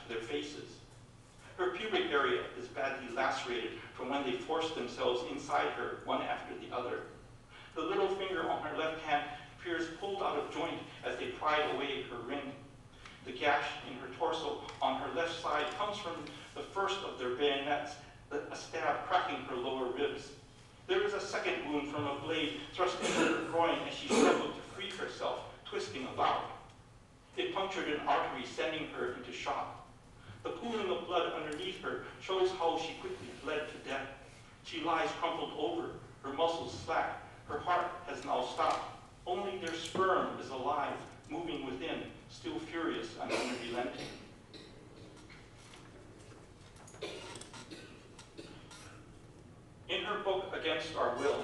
their faces. Her pubic area is badly lacerated from when they forced themselves inside her, one after the other. The little finger on her left hand appears pulled out of joint as they pried away her ring. The gash in her torso on her left side comes from the first of their bayonets, a stab cracking her lower ribs. There is a second wound from a blade thrust into her groin as she struggled to free herself, twisting about. It punctured an artery, sending her into shock. The pooling of blood underneath her shows how she quickly bled to death. She lies crumpled over, her muscles slack. Her heart has now stopped. Only their sperm is alive, moving within, still furious and unrelenting. In her book, Against Our Will,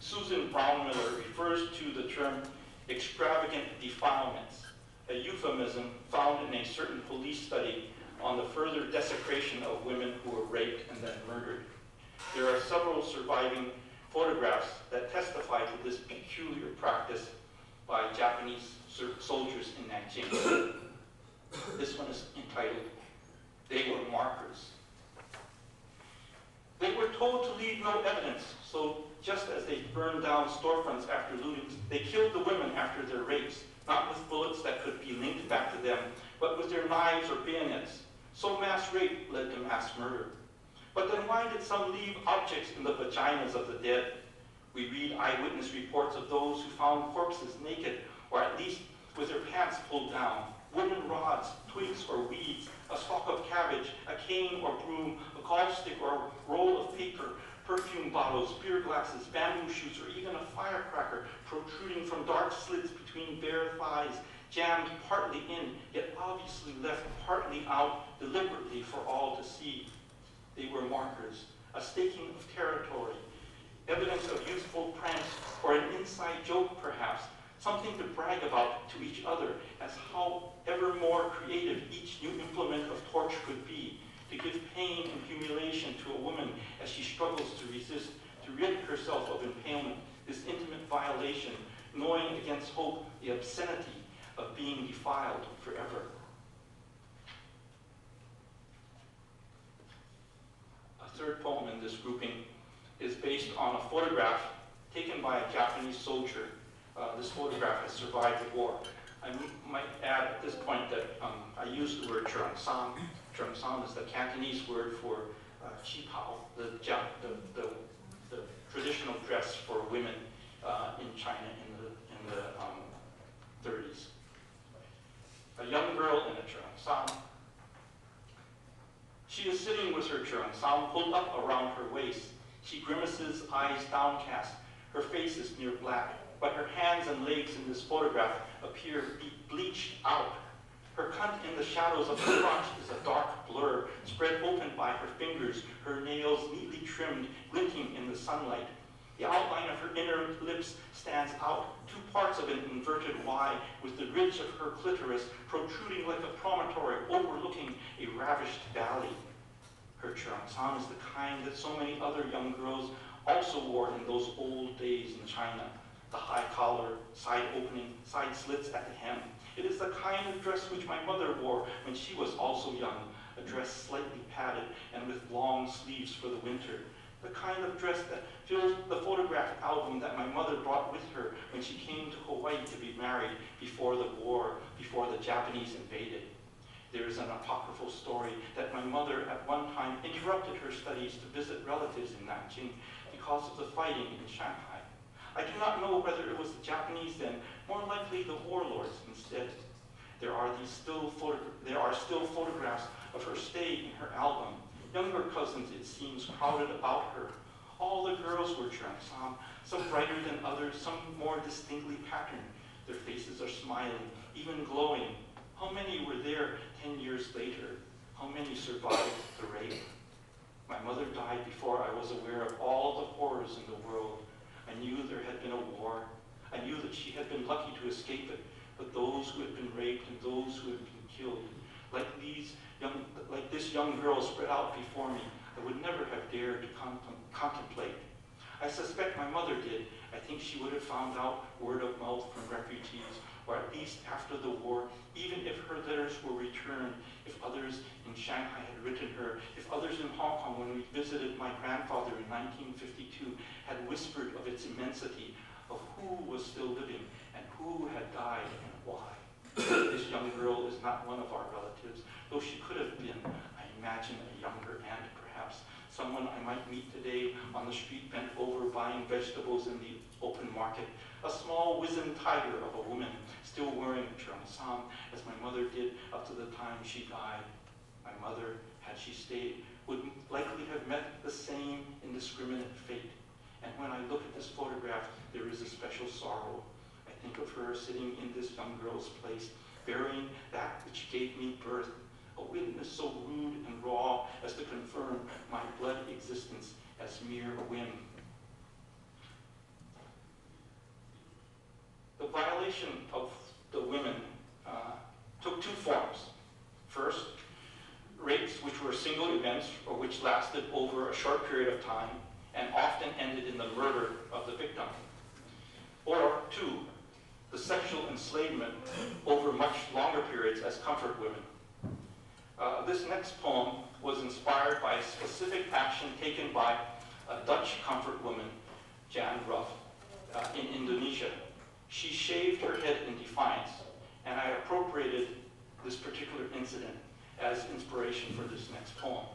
Susan Brownmiller refers to the term extravagant defilements, a euphemism found in a certain police study on the further desecration of women who were raped and then murdered. There are several surviving photographs that testify to this peculiar practice by Japanese soldiers in Nanjing. This one is entitled, "They Were Markers." They were told to leave no evidence, so just as they burned down storefronts after looting, they killed the women after their rapes, not with bullets that could be linked back to them, but with their knives or bayonets. So mass rape led to mass murder. But then why did some leave objects in the vaginas of the dead? We read eyewitness reports of those who found corpses naked, or at least with their pants pulled down, wooden rods, twigs or weeds, a stalk of cabbage, a cane or broom, a golf stick or a roll of paper, perfume bottles, beer glasses, bamboo shoots, or even a firecracker protruding from dark slits between bare thighs, jammed partly in, yet obviously left partly out deliberately for all to see. They were markers, a staking of territory, evidence of youthful pranks, or an inside joke perhaps, something to brag about to each other as however more creative each new implement of torture could be, to give pain and humiliation to a woman as she struggles to resist, to rid herself of impalement, this intimate violation, knowing against hope the obscenity of being defiled forever. A third poem in this grouping is based on a photograph taken by a Japanese soldier. This photograph has survived the war. I might add at this point that I use the word cheongsam. Cheongsam is the Cantonese word for qipao, the traditional dress for women in China in the 30s. A young girl in a cheongsam. She is sitting with her cheongsam pulled up around her waist. She grimaces, eyes downcast. Her face is near black, but her hands and legs in this photograph appear bleached out. Her cunt in the shadows of her crotch is a dark blur, spread open by her fingers, her nails neatly trimmed, glinting in the sunlight. The outline of her inner lips stands out, two parts of an inverted Y, with the ridge of her clitoris protruding like a promontory overlooking a ravished valley. Her cheongsam is the kind that so many other young girls also wore in those old days in China. The high collar, side opening, side slits at the hem. It is the kind of dress which my mother wore when she was also young, a dress slightly padded and with long sleeves for the winter. The kind of dress that fills the photograph album that my mother brought with her when she came to Hawaii to be married before the war, before the Japanese invaded. There is an apocryphal story that my mother at one time interrupted her studies to visit relatives in Nanjing because of the fighting in Shanghai. I do not know whether it was the Japanese then, more likely the warlords instead. There are still photographs of her stay in her album. Younger cousins, it seems, crowded about her. All the girls were cheongsam, some brighter than others, some more distinctly patterned. Their faces are smiling, even glowing. How many were there 10 years later? How many survived the rape? My mother died before I was aware of all the horrors in the world. I knew there had been a war. I knew that she had been lucky to escape it, but those who had been raped and those who had been killed, like this young girl spread out before me, I would never have dared to contemplate. I suspect my mother did. I think she would have found out word of mouth from refugees, or at least after the war, even if her letters were returned, if others in Shanghai had written her, if others in Hong Kong, when we visited my grandfather in 1952, had whispered of its immensity, of who was still living and who had died and why. This young girl is not one of our relatives, though she could have been, I imagine, a younger aunt perhaps, someone I might meet today on the street bent over buying vegetables in the open market, a small wizened tiger of a woman still wearing cheongsam as my mother did up to the time she died. My mother, had she stayed, would likely have met the same indiscriminate fate. And when I look at this photograph, there is a special sorrow. I think of her sitting in this young girl's place, bearing that which gave me birth, a witness so rude and raw as to confirm my blood existence as mere whim. The violation of the women took two forms. First, rapes which were single events or which lasted over a short period of time and often ended in the murder of the victim. Or two, the sexual enslavement over much longer periods as comfort women. This next poem was inspired by a specific action taken by a Dutch comfort woman, Jan Ruff, in Indonesia. She shaved her head in defiance, and I appropriated this particular incident as inspiration for this next poem.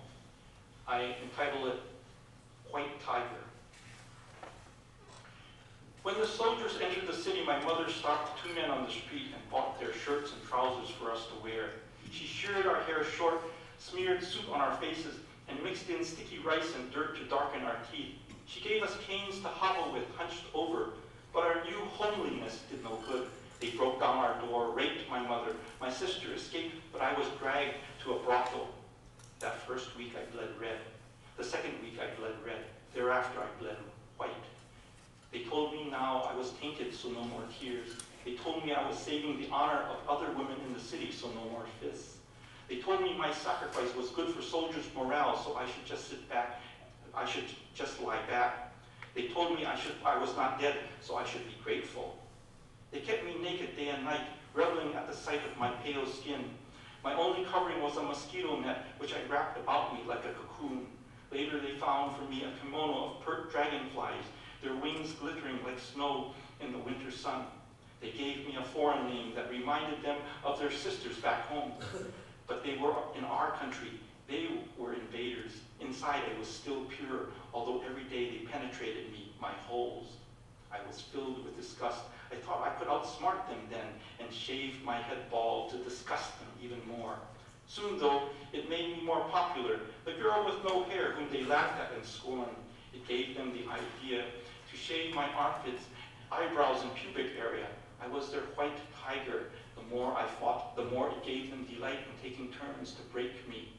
I entitled it White Tiger. When the soldiers entered the city, my mother stopped two men on the street and bought their shirts and trousers for us to wear. She sheared our hair short, smeared soup on our faces, and mixed in sticky rice and dirt to darken our teeth. She gave us canes to hobble with, hunched over, but our new homeliness did no good. They broke down our door, raped my mother. My sister escaped, but I was dragged to a brothel. That first week I bled red. The second week I bled red. Thereafter I bled white. They told me now I was tainted, so no more tears. They told me I was saving the honor of other women in the city, so no more fists. They told me my sacrifice was good for soldiers' morale, so I should just sit back. I should just lie back. They told me I was not dead, so I should be grateful. They kept me naked day and night, reveling at the sight of my pale skin. My only covering was a mosquito net, which I wrapped about me like a cocoon. Later they found for me a kimono of pert dragonflies, their wings glittering like snow in the winter sun. They gave me a foreign name that reminded them of their sisters back home. But they were in our country. They were invaders. Inside I was still pure, although every day they penetrated me, my holes. I was filled with disgust. I thought I could outsmart them then, and shaved my head bald to disgust them even more. Soon, though, it made me more popular, the girl with no hair whom they laughed at and scorned. It gave them the idea to shave my armpits, eyebrows, and pubic area. I was their white tiger. The more I fought, the more it gave them delight in taking turns to break me.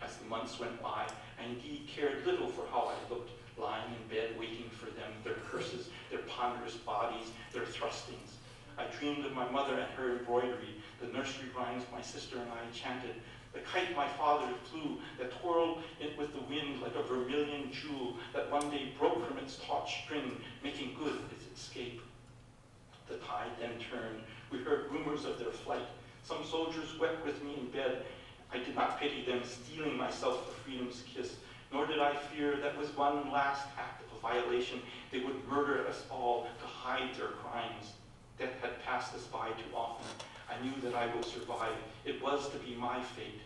As the months went by, I indeed cared little for how I looked, lying in bed waiting for them, their curses, their ponderous bodies, their thrustings. I dreamed of my mother and her embroidery, the nursery rhymes my sister and I chanted, the kite my father flew that twirled it with the wind like a vermilion jewel that one day broke from its taut string, making good its escape. The tide then turned. We heard rumors of their flight. Some soldiers wept with me in bed. I did not pity them, stealing myself a freedom's kiss, nor did I fear that with one last act of violation, they would murder us all to hide their crimes. Death had passed us by too often. I knew that I would survive. It was to be my fate.